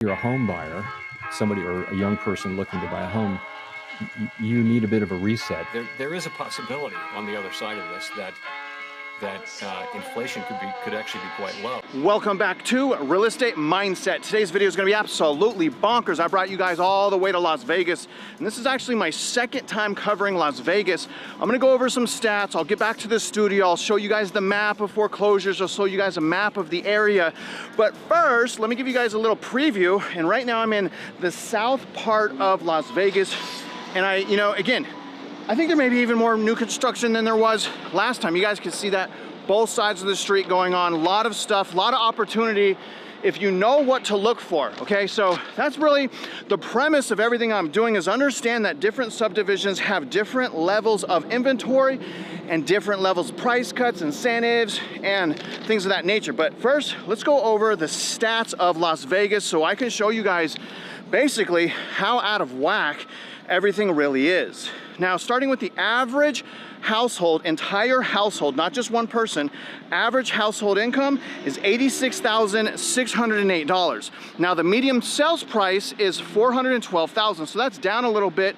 You're a home buyer, somebody or a young person looking to buy a home, you need a bit of a reset. There is a possibility on the other side of this that inflation could actually be quite low. Welcome back to Real Estate Mindset. Today's video is going to be absolutely bonkers. I brought you guys all the way to Las Vegas, and this is actually my second time covering Las Vegas. I'm going to go over some stats. I'll get back to the studio. I'll show you guys the map of foreclosures. I'll show you guys a map of the area. But first, let me give you guys a little preview. And right now I'm in the south part of Las Vegas. And again, I think there may be even more new construction than there was last time. You guys can see that both sides of the street going on, a lot of stuff, a lot of opportunity if you know what to look for, okay? So that's really the premise of everything I'm doing, is understand that different subdivisions have different levels of inventory and different levels of price cuts, incentives, and things of that nature. But first, let's go over the stats of Las Vegas so I can show you guys basically how out of whack everything really is. Now, starting with the average household, entire household, not just one person, average household income is $86,608. Now, the median sales price is $412,000, so that's down a little bit.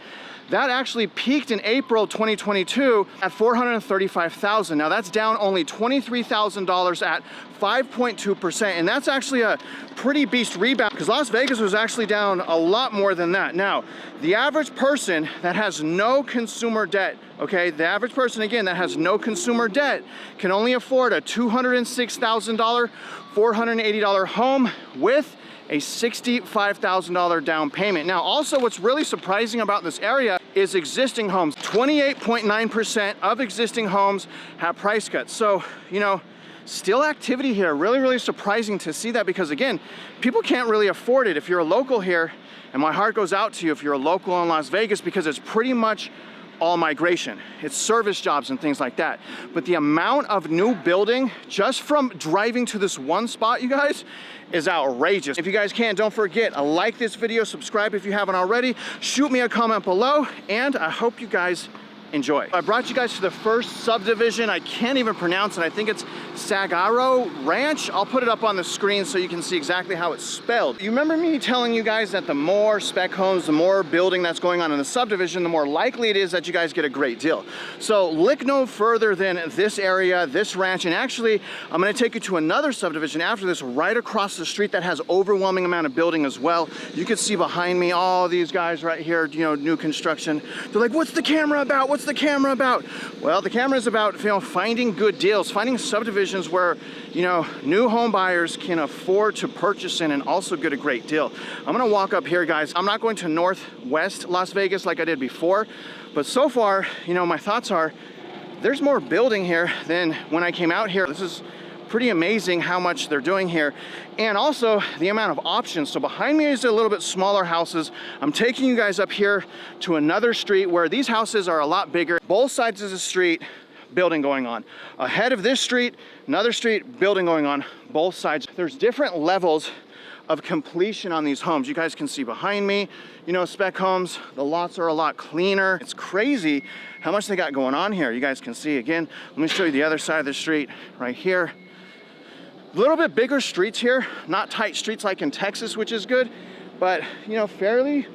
That actually peaked in April 2022 at $435,000. Now that's down only $23,000 at 5.2%, and that's actually a pretty beast rebound because Las Vegas was actually down a lot more than that. Now, the average person that has no consumer debt, okay, the average person, again, that has no consumer debt can only afford a $206,000, $480 home with a $65,000 down payment. Now, also what's really surprising about this area is existing homes. 28.9% of existing homes have price cuts. So, still activity here. Really, really surprising to see that because, again, people can't really afford it. If you're a local here, and my heart goes out to you if you're a local in Las Vegas, because it's pretty much all migration. It's service jobs and things like that. But the amount of new building just from driving to this one spot, you guys, is outrageous. If you guys can, don't forget, like this video, subscribe if you haven't already, shoot me a comment below, and I hope you guys enjoy. I brought you guys to the first subdivision. I can't even pronounce it. I think it's Saguaro Ranch. I'll put it up on the screen so you can see exactly how it's spelled. You remember me telling you guys that the more spec homes, the more building that's going on in the subdivision, the more likely it is that you guys get a great deal. So look no further than this area, this ranch, and actually I'm gonna take you to another subdivision after this right across the street that has overwhelming amount of building as well. You can see behind me all these guys right here, new construction. They're like, what's the camera about? What's the camera about? Well, the camera is about finding good deals, finding subdivisions where new home buyers can afford to purchase in and also get a great deal. I'm gonna walk up here, guys. I'm not going to northwest Las Vegas like I did before, but so far, my thoughts are there's more building here than when I came out here. This is pretty amazing how much they're doing here, and also the amount of options. So behind me is a little bit smaller houses. I'm taking you guys up here to another street where these houses are a lot bigger. Both sides of the street, building going on. Ahead of this street, another street, building going on, both sides. There's different levels of completion on these homes. You guys can see behind me, spec homes, the lots are a lot cleaner. It's crazy how much they got going on here. You guys can see again. Let me show you the other side of the street right here. A little bit bigger streets here, not tight streets like in Texas, which is good, but fairly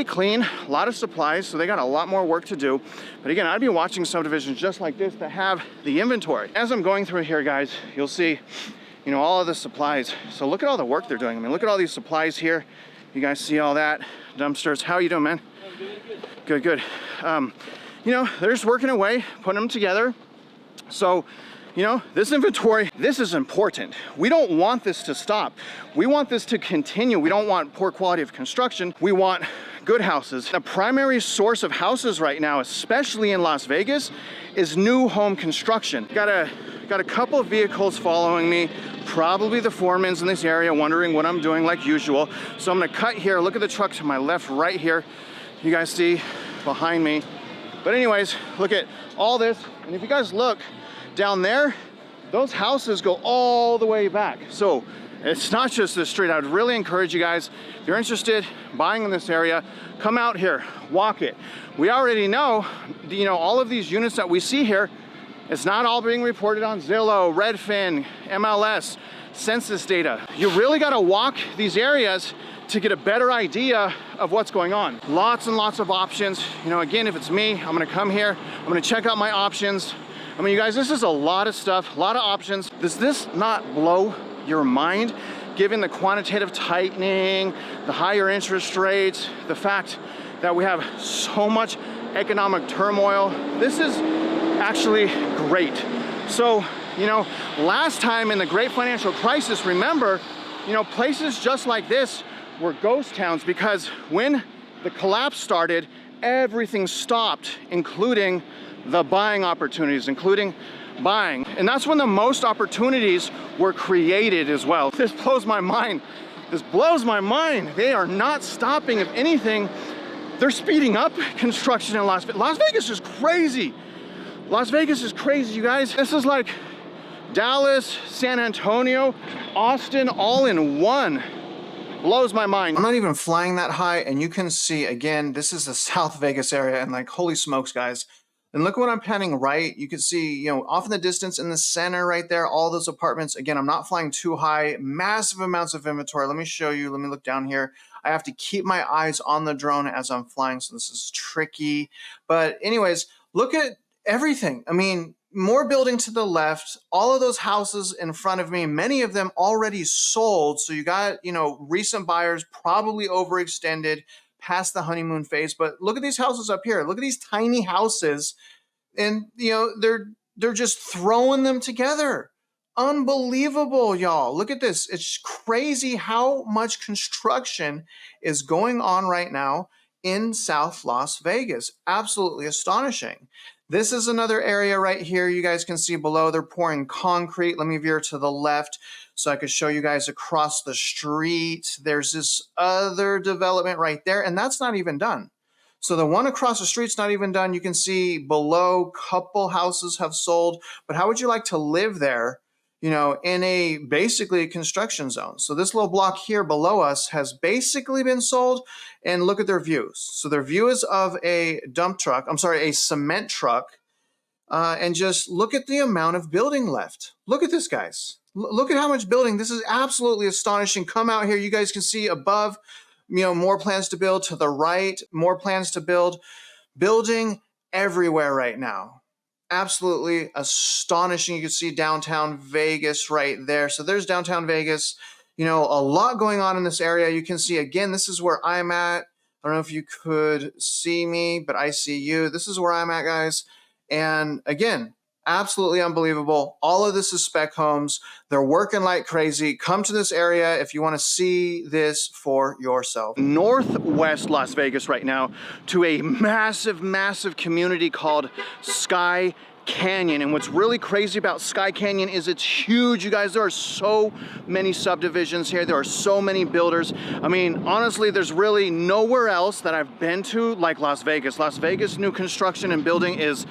clean, a lot of supplies, so they got a lot more work to do. But again, I'd be watching subdivisions just like this that have the inventory. As I'm going through here, guys, you'll see, all of the supplies. So look at all the work they're doing. I mean, look at all these supplies here. You guys see all that? Dumpsters. How are you doing, man? Good, good. They're just working away, putting them together. So, this inventory, this is important. We don't want this to stop. We want this to continue. We don't want poor quality of construction. We want good houses. The primary source of houses right now, especially in Las Vegas, is new home construction. Got a couple of vehicles following me, probably the foremans in this area, wondering what I'm doing like usual. So I'm gonna cut here. Look at the truck to my left right here. You guys see behind me. But anyways, look at all this. And if you guys look, down there, those houses go all the way back. So it's not just this street. I would really encourage you guys, if you're interested buying in this area, come out here, walk it. We already know, all of these units that we see here, it's not all being reported on Zillow, Redfin, MLS. census data. You really gotta walk these areas to get a better idea of what's going on. Lots and lots of options. You know, again, if it's me, I'm gonna come here, I'm gonna check out my options. I mean, you guys, this is a lot of stuff, a lot of options. Does this not blow your mind? Given the quantitative tightening, the higher interest rates, the fact that we have so much economic turmoil, this is actually great. So, you know, last time in the great financial crisis, remember, you know, places just like this were ghost towns because when the collapse started, everything stopped, including the buying opportunities, including buying. And that's when the most opportunities were created as well. This blows my mind. This blows my mind. They are not stopping. If anything, they're speeding up construction in Las Vegas. Las Vegas is crazy. Las Vegas is crazy, you guys. This is like Dallas, San Antonio, Austin, all in one. Blows my mind. I'm not even flying that high, and you can see, again, this is the South Vegas area, and like, holy smokes, guys. And look what I'm panning right. You can see, you know, off in the distance in the center right there, all those apartments. Again, I'm not flying too high, massive amounts of inventory. Let me show you, let me look down here. I have to keep my eyes on the drone as I'm flying, so this is tricky. But anyways, look at everything. I mean, more building to the left, all of those houses in front of me, many of them already sold. So you got, you know, recent buyers probably overextended past the honeymoon phase. But look at these houses up here. Look at these tiny houses. And, you know, they're just throwing them together. Unbelievable, y'all. Look at this. It's crazy how much construction is going on right now in South Las Vegas. Absolutely astonishing. This is another area right here. You guys can see below, they're pouring concrete. Let me veer to the left so I could show you guys across the street. There's this other development right there, and that's not even done. So the one across the street's not even done. You can see below, couple houses have sold. But how would you like to live there, you know, in a basically construction zone? So this little block here below us has basically been sold, and look at their views. So their view is of a a cement truck, and just look at the amount of building left. Look at this, guys. Look at how much building. This is absolutely astonishing. Come out here. You guys can see above, you know, more plans to build. To the right, more plans to build. Building everywhere right now. Absolutely astonishing. You can see downtown Vegas right there. So there's downtown Vegas. You know, a lot going on in this area. You can see, again, this is where I'm at. I don't know if you could see me, but I see you. This is where I'm at, guys. And again, absolutely unbelievable. All of this is spec homes. They're working like crazy. Come to this area if you want to see this for yourself. Northwest Las Vegas right now to a massive, massive community called Sky Canyon. And what's really crazy about Sky Canyon is it's huge, you guys. There are so many subdivisions here. There are so many builders. I mean, honestly, there's really nowhere else that I've been to like Las Vegas. Las Vegas new construction and building is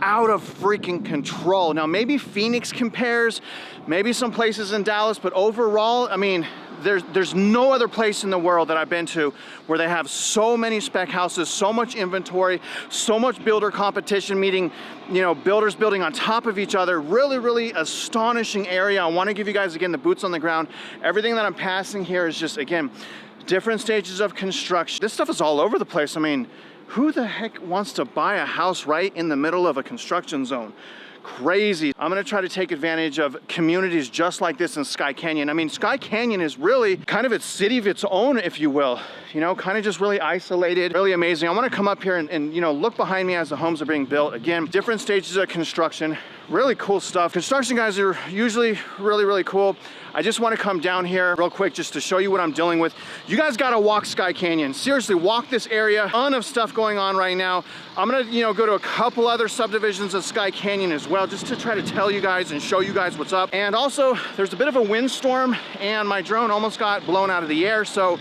out of freaking control. Now, maybe Phoenix compares, maybe some places in Dallas, but overall, I mean, there's no other place in the world that I've been to where they have so many spec houses, so much inventory, so much builder competition, meeting, you know, builders building on top of each other. Really, really astonishing area. I want to give you guys, again, the boots on the ground. Everything that I'm passing here is just, again, different stages of construction. This stuff is all over the place. I mean, who the heck wants to buy a house right in the middle of a construction zone? Crazy. I'm gonna try to take advantage of communities just like this in Sky Canyon. I mean, Sky Canyon is really kind of a city of its own, if you will. You know, kind of just really isolated, really amazing. I wanna come up here and you know, look behind me as the homes are being built. Again, different stages of construction, really cool stuff. Construction guys are usually really, really cool. I just wanna come down here real quick just to show you what I'm dealing with. You guys gotta walk Sky Canyon. Seriously, walk this area. Ton of stuff going on right now. I'm gonna, you know, go to a couple other subdivisions of Sky Canyon as well, just to try to tell you guys and show you guys what's up. And also, there's a bit of a windstorm and my drone almost got blown out of the air, so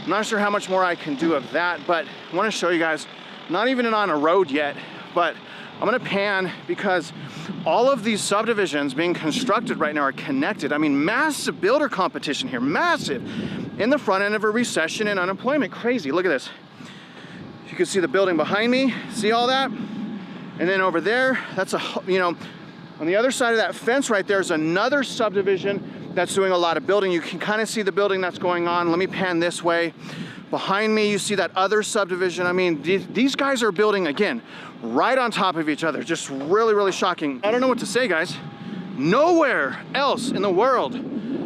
I'm not sure how much more I can do of that, but I wanna show you guys, not even on a road yet, but I'm gonna pan because all of these subdivisions being constructed right now are connected. I mean, massive builder competition here, massive. In the front end of a recession and unemployment, crazy. Look at this. You can see the building behind me, see all that? And then over there, that's a, you know, on the other side of that fence right there is another subdivision that's doing a lot of building. You can kind of see the building that's going on. Let me pan this way. Behind me, you see that other subdivision. I mean, these guys are building, again, right on top of each other. Just really, really shocking. I don't know what to say, guys. Nowhere else in the world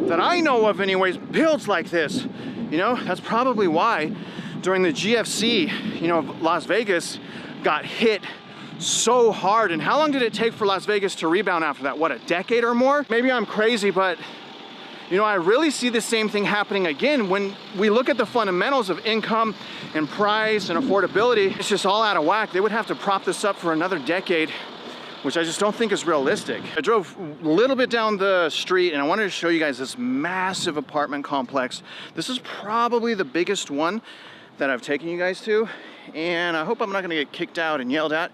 that I know of anyways builds like this. You know, that's probably why during the GFC, you know, Las Vegas got hit so hard. And how long did it take for Las Vegas to rebound after that? What, a decade or more? Maybe I'm crazy, but you know, I really see the same thing happening again when we look at the fundamentals of income and price and affordability. It's just all out of whack. They would have to prop this up for another decade, which I just don't think is realistic. I drove a little bit down the street and I wanted to show you guys this massive apartment complex. This is probably the biggest one that I've taken you guys to, and I hope I'm not gonna get kicked out and yelled at.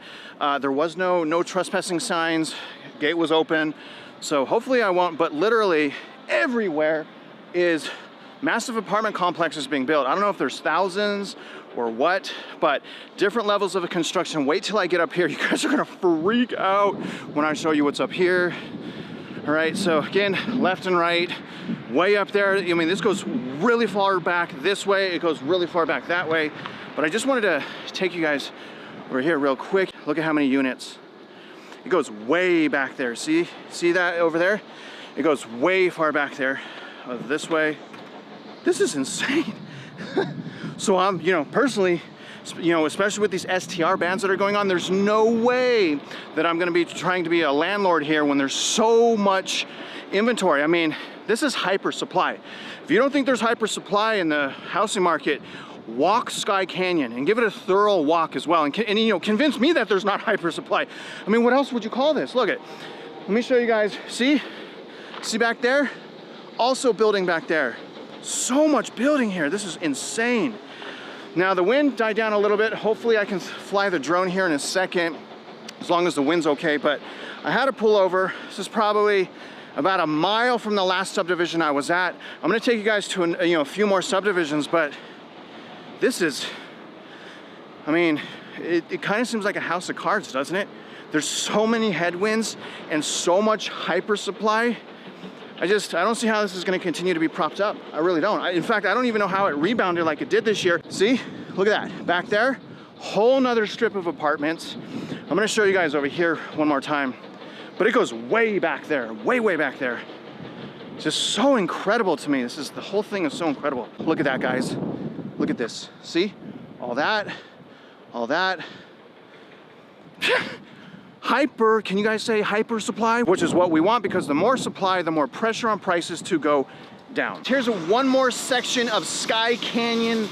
There was no trespassing signs, gate was open, so hopefully I won't, but literally everywhere is massive apartment complexes being built. I don't know if there's thousands or what, but different levels of construction. Wait till I get up here. You guys are gonna freak out when I show you what's up here. All right, so again, left and right, way up there. I mean, this goes really far back this way. It goes really far back that way. But I just wanted to take you guys over here real quick. Look at how many units. It goes way back there. See that over there? It goes way far back there, this way. This is insane. So I'm, you know, personally, you know, especially with these STR bans that are going on, there's no way that I'm gonna be trying to be a landlord here when there's so much inventory. I mean, this is hyper supply. If you don't think there's hyper supply in the housing market, walk Sky Canyon and give it a thorough walk as well. And you know, convince me that there's not hyper supply. I mean, what else would you call this? Look at, let me show you guys, see back there? Also building back there. So much building here, this is insane. Now the wind died down a little bit. Hopefully I can fly the drone here in a second, as long as the wind's okay, but I had to pull over. This is probably about a mile from the last subdivision I was at. I'm gonna take you guys to a few more subdivisions, but this is, I mean, it kind of seems like a house of cards, doesn't it? There's so many headwinds and so much hyper supply. I don't see how this is gonna continue to be propped up. I really don't. In fact, I don't even know how it rebounded like it did this year. See, look at that, back there, whole nother strip of apartments. I'm gonna show you guys over here one more time, but it goes way back there, way back there. It's just so incredible to me. The whole thing is so incredible. Look at that, guys. Look at this, see? All that. Hyper, can you guys say hyper supply? Which is what we want, because the more supply, the more pressure on prices to go down. Here's one more section of Sky Canyon.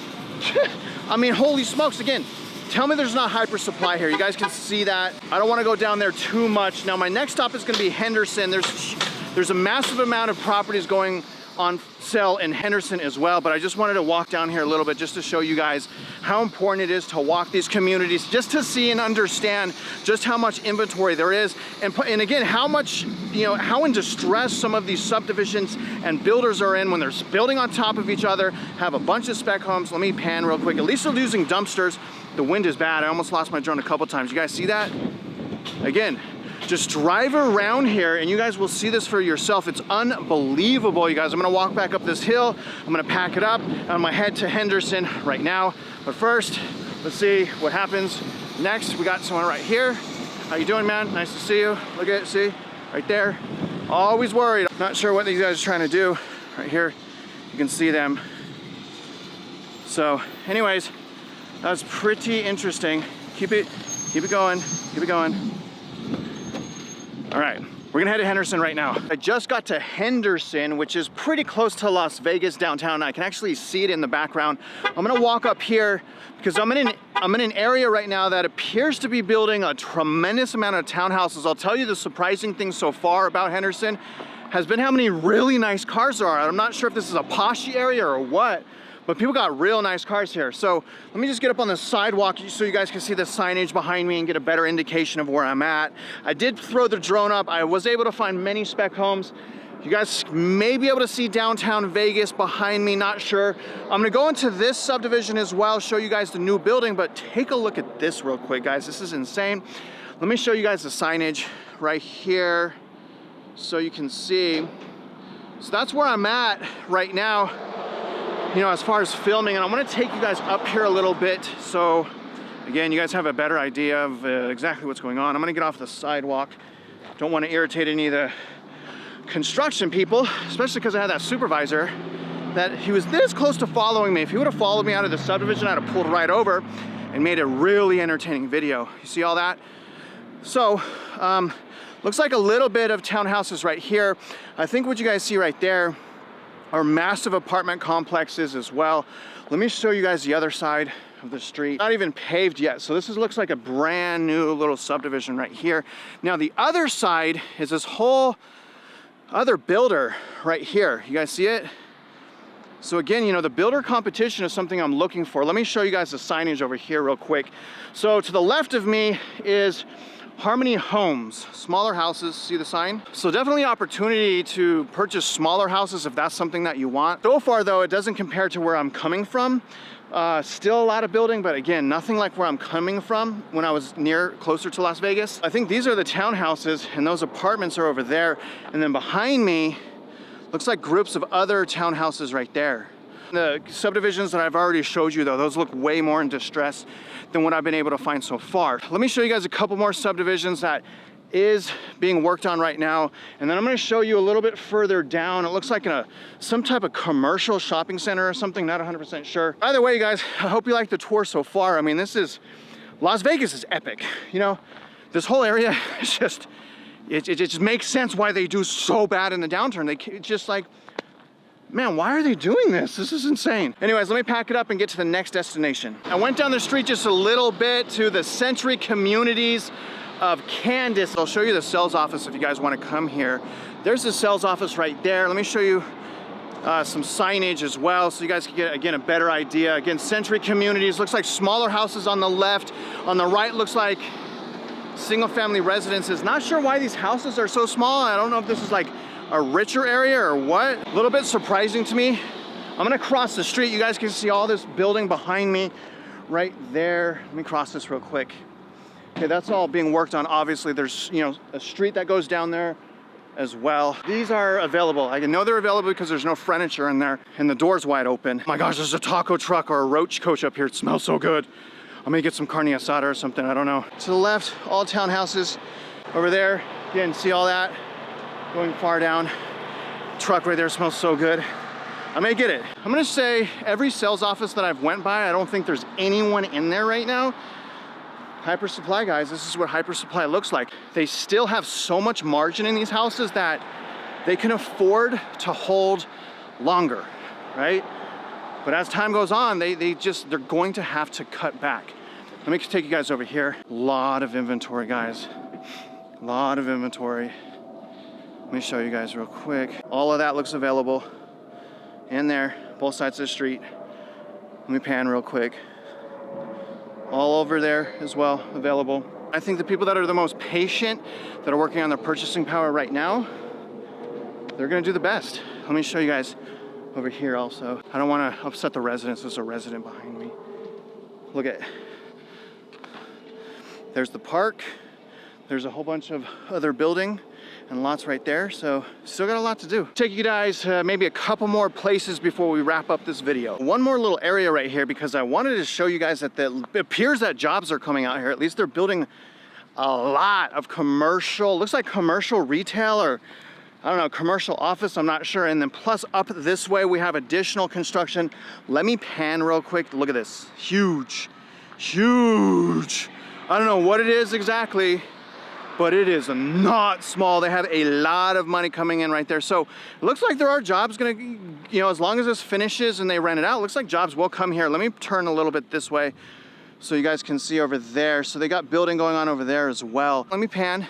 I mean, holy smokes, again, tell me there's not hyper supply here. You guys can see that. I don't wanna go down there too much. Now my next stop is gonna be Henderson. There's a massive amount of properties going on sale in Henderson as well, but I just wanted to walk down here a little bit just to show you guys how important it is to walk these communities, just to see and understand just how much inventory there is, and again, how much, you know, how in distress some of these subdivisions and builders are in when they're building on top of each other, have a bunch of spec homes. Let me pan real quick. At least they're using dumpsters. The wind is bad. I almost lost my drone a couple times. You guys see that? Again, just drive around here and you guys will see this for yourself. It's unbelievable, you guys. I'm gonna walk back up this hill. I'm gonna pack it up. I'm gonna head to Henderson right now. But first, let's see what happens next. We got someone right here. How you doing, man? Nice to see you. Look at it, see? Right there. Always worried. Not sure what these guys are trying to do. Right here, you can see them. So anyways, that's pretty interesting. Keep it going, keep it going. All right, we're gonna head to Henderson right now. I just got to Henderson, which is pretty close to Las Vegas downtown. I can actually see it in the background. I'm gonna walk up here because I'm in an area right now that appears to be building a tremendous amount of townhouses. I'll tell you the surprising thing so far about Henderson has been how many really nice cars there are. I'm not sure if this is a poshy area or what, but people got real nice cars here. So let me just get up on the sidewalk so you guys can see the signage behind me and get a better indication of where I'm at. I did throw the drone up. I was able to find many spec homes. You guys may be able to see downtown Vegas behind me, not sure. I'm gonna go into this subdivision as well, show you guys the new building, but take a look at this real quick, guys. This is insane. Let me show you guys the signage right here so you can see. So that's where I'm at right now, you know, as far as filming. And I'm gonna take you guys up here a little bit. So again, you guys have a better idea of exactly what's going on. I'm gonna get off the sidewalk. Don't wanna irritate any of the construction people, especially because I had that supervisor that he was this close to following me. If he would have followed me out of the subdivision, I'd have pulled right over and made a really entertaining video. You see all that? So, looks like a little bit of townhouses right here. I think what you guys see right there are massive apartment complexes as well. Let me show you guys the other side of the street. Not even paved yet. So this looks like a brand new little subdivision right here. Now the other side is this whole other builder right here. You guys see it? So again, you know, the builder competition is something I'm looking for. Let me show you guys the signage over here real quick. So to the left of me is Harmony Homes, smaller houses, see the sign? So definitely opportunity to purchase smaller houses if that's something that you want. So far though, it doesn't compare to where I'm coming from. Still a lot of building, but again, nothing like where I'm coming from when I was closer to Las Vegas. I think these are the townhouses and those apartments are over there. And then behind me, looks like groups of other townhouses right there. The subdivisions that I've already showed you though, those look way more in distress than what I've been able to find so far. Let me show you guys a couple more subdivisions that is being worked on right now. And then I'm gonna show you a little bit further down. It looks like some type of commercial shopping center or something, not 100% sure. Either way, you guys, I hope you like the tour so far. I mean, Las Vegas is epic. You know, this whole area is just, it just makes sense why they do so bad in the downturn. It's just like, man, why are they doing this? This is insane. Anyways, let me pack it up and get to the next destination. I went down the street just a little bit to the Century Communities of Candace. I'll show you the sales office if you guys want to come here. There's the sales office right there. Let me show you some signage as well so you guys can get, again, a better idea. Again, Century Communities, looks like smaller houses on the left. On the right looks like single family residences. Not sure why these houses are so small. I don't know if this is like a richer area or what. A little bit surprising to me. I'm gonna cross the street. You guys can see all this building behind me right there. Let me cross this real quick. Okay, that's all being worked on. Obviously, there's, you know, a street that goes down there as well. These are available. I know they're available because there's no furniture in there and the door's wide open. Oh my gosh, there's a taco truck or a roach coach up here. It smells so good. I'm gonna get some carne asada or something, I don't know. To the left, all townhouses. Over there, again, see all that? Going far down. Truck right there smells so good. I may get it. I'm gonna say every sales office that I've went by, I don't think there's anyone in there right now. Hyper Supply, guys, this is what Hyper Supply looks like. They still have so much margin in these houses that they can afford to hold longer, right? But as time goes on, they're going to have to cut back. Let me take you guys over here. A lot of inventory, guys. A lot of inventory. Let me show you guys real quick. All of that looks available in there, both sides of the street. Let me pan real quick. All over there as well, available. I think the people that are the most patient, that are working on their purchasing power right now, they're gonna do the best. Let me show you guys over here also. I don't wanna upset the residents. There's a resident behind me. Look at, there's the park. There's a whole bunch of other building and lots right there. So still got a lot to do. Take you guys maybe a couple more places before we wrap up this video. One more little area right here because I wanted to show you guys that it appears that jobs are coming out here. At least they're building a lot of commercial, looks like commercial retail or I don't know, commercial office, I'm not sure. And then plus up this way, we have additional construction. Let me pan real quick. Look at this, huge, huge. I don't know what it is exactly, but it is not small. They have a lot of money coming in right there. So it looks like there are jobs gonna, you know, as long as this finishes and they rent it out, it looks like jobs will come here. Let me turn a little bit this way so you guys can see over there. So they got building going on over there as well. Let me pan.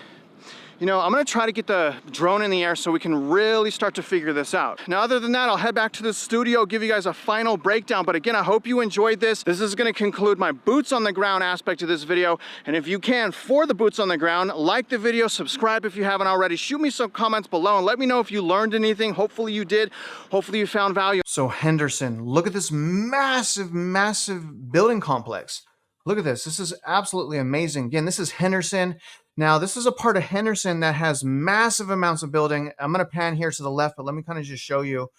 You know, I'm gonna try to get the drone in the air so we can really start to figure this out. Now, other than that, I'll head back to the studio, give you guys a final breakdown. But again, I hope you enjoyed this. This is gonna conclude my boots on the ground aspect of this video. And if you can, for the boots on the ground, like the video, subscribe if you haven't already, shoot me some comments below and let me know if you learned anything. Hopefully you did. Hopefully you found value. So Henderson, look at this massive, massive building complex. Look at this. This is absolutely amazing. Again, this is Henderson. Now, this is a part of Henderson that has massive amounts of building. I'm going to pan here to the left, but let me kind of just show you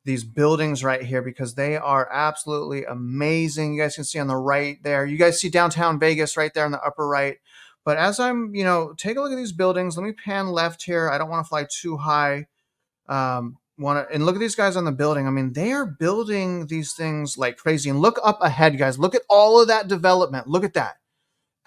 these buildings right here because they are absolutely amazing. You guys can see on the right there. You guys see downtown Vegas right there in the upper right. But as I'm, take a look at these buildings. Let me pan left here. I don't want to fly too high. And look at these guys on the building. I mean, they are building these things like crazy. And look up ahead, guys. Look at all of that development. Look at that.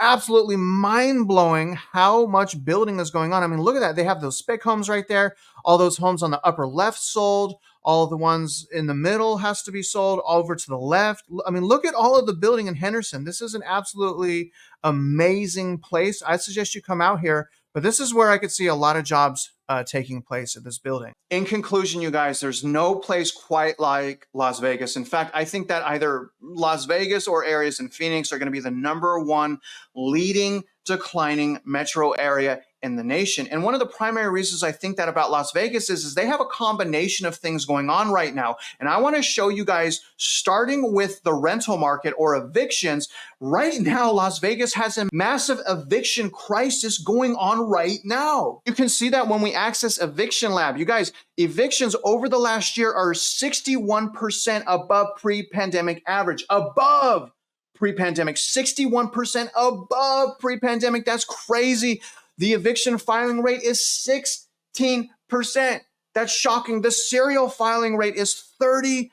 Absolutely mind-blowing how much building is going on. I mean, look at that. They have those spec homes right there. All those homes on the upper left sold. All of the ones in the middle has to be sold over to the left. I mean, look at all of the building in Henderson. This is an absolutely amazing place. I suggest you come out here, but this is where I could see a lot of jobs taking place at this building. In conclusion, you guys, there's no place quite like Las Vegas. In fact, I think that either Las Vegas or areas in Phoenix are going to be the #1 leading declining metro area in the nation. And one of the primary reasons I think that about Las Vegas is they have a combination of things going on right now. And I want to show you guys, starting with the rental market or evictions. Right now, Las Vegas has a massive eviction crisis going on right now. You can see that when we access Eviction Lab. You guys, evictions over the last year are 61% above pre-pandemic average. Above pre-pandemic, 61% above pre-pandemic. That's crazy. The eviction filing rate is 16%. That's shocking. The serial filing rate is 37%.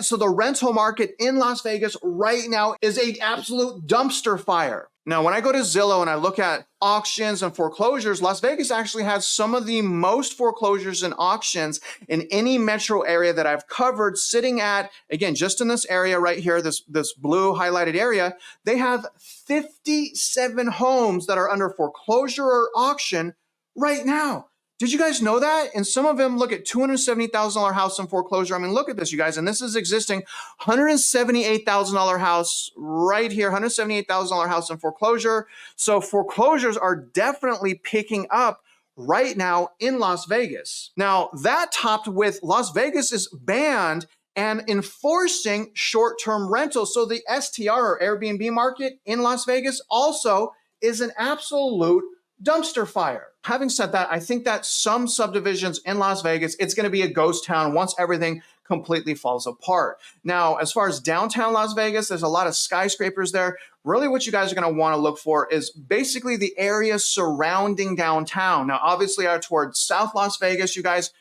So the rental market in Las Vegas right now is an absolute dumpster fire. Now, when I go to Zillow and I look at auctions and foreclosures, Las Vegas actually has some of the most foreclosures and auctions in any metro area that I've covered, sitting at, again, just in this area right here, this blue highlighted area, they have 57 homes that are under foreclosure or auction right now. Did you guys know that? And some of them look at $270,000 house in foreclosure. I mean, look at this, you guys. And this is existing $178,000 house right here, $178,000 house in foreclosure. So foreclosures are definitely picking up right now in Las Vegas. Now, that topped with Las Vegas is banned and enforcing short-term rentals. So the STR or Airbnb market in Las Vegas also is an absolute dumpster fire. Having said that, I think that some subdivisions in Las Vegas, it's going to be a ghost town once everything completely falls apart. Now, as far as downtown Las Vegas, there's a lot of skyscrapers there. Really what you guys are going to want to look for is basically the area surrounding downtown. Now, obviously, towards South Las Vegas, you guys,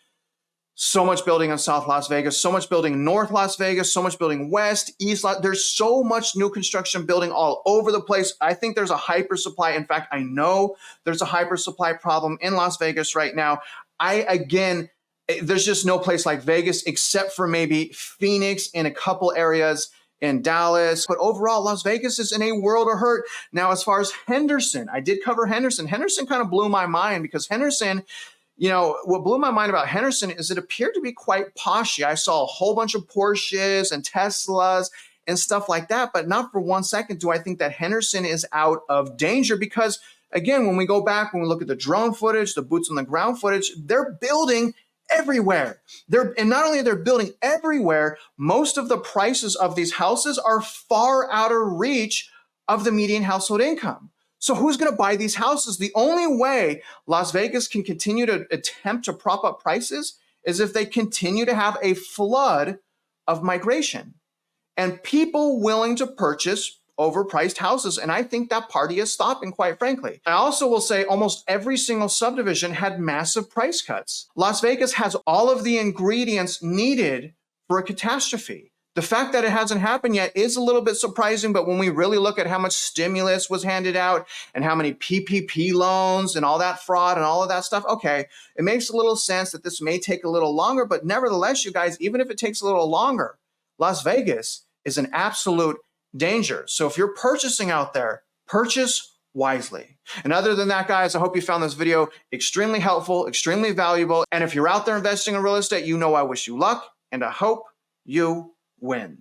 so much building in South Las Vegas, so much building in North Las Vegas, so much building West, East. There's so much new construction building all over the place. I think there's a hyper supply. In fact, I know there's a hyper supply problem in Las Vegas right now. There's just no place like Vegas except for maybe Phoenix and a couple areas in Dallas. But overall, Las Vegas is in a world of hurt. Now, as far as Henderson, I did cover Henderson. Henderson kind of blew my mind because Henderson, what blew my mind about Henderson is it appeared to be quite poshy. I saw a whole bunch of Porsches and Teslas and stuff like that, but not for 1 second do I think that Henderson is out of danger because, again, when we go back, when we look at the drone footage, the boots on the ground footage, they're building everywhere. And not only they're building everywhere, most of the prices of these houses are far out of reach of the median household income. So who's going to buy these houses? The only way Las Vegas can continue to attempt to prop up prices is if they continue to have a flood of migration and people willing to purchase overpriced houses. And I think that party is stopping, quite frankly. I also will say almost every single subdivision had massive price cuts. Las Vegas has all of the ingredients needed for a catastrophe. The fact that it hasn't happened yet is a little bit surprising, but when we really look at how much stimulus was handed out and how many PPP loans and all that fraud and all of that stuff, okay, it makes a little sense that this may take a little longer, but nevertheless, you guys, even if it takes a little longer, Las Vegas is an absolute danger. So if you're purchasing out there, purchase wisely. And other than that, guys, I hope you found this video extremely helpful, extremely valuable. And if you're out there investing in real estate, I wish you luck and I hope you win.